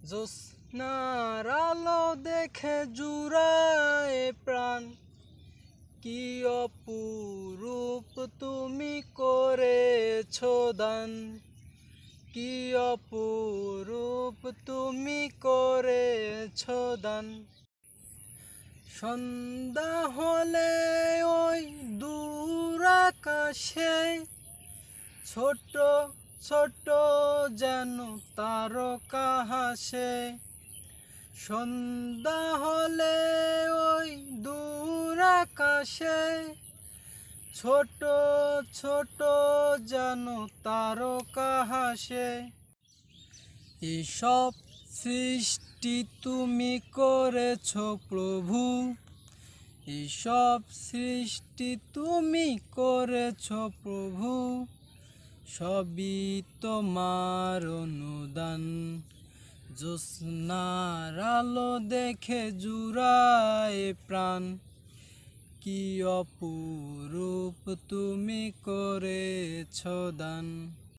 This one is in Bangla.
জ্যোৎস্নার আলো দেখে জুড়ায় প্রাণ, কি অপরূপ তুমি করেছ দান, কি অপরূপ তুমি করেছ দান। সন্ধ্যা হলে ওই দূর আকাশে ছোট ছোট যেন তারকা হাসে। সন্ধ্যা হলে ওই দূর আকাশে ছোট ছোট যেন তারকা হাসে। এসব সৃষ্টি তুমি করেছ প্রভু, এসব সৃষ্টি তুমি করেছ প্রভু, সবই তোমার অনুদান। জ্যোৎস্নার আলো দেখে জুড়ায় প্রাণ, কি অপরূপ তুমি করেছ দান।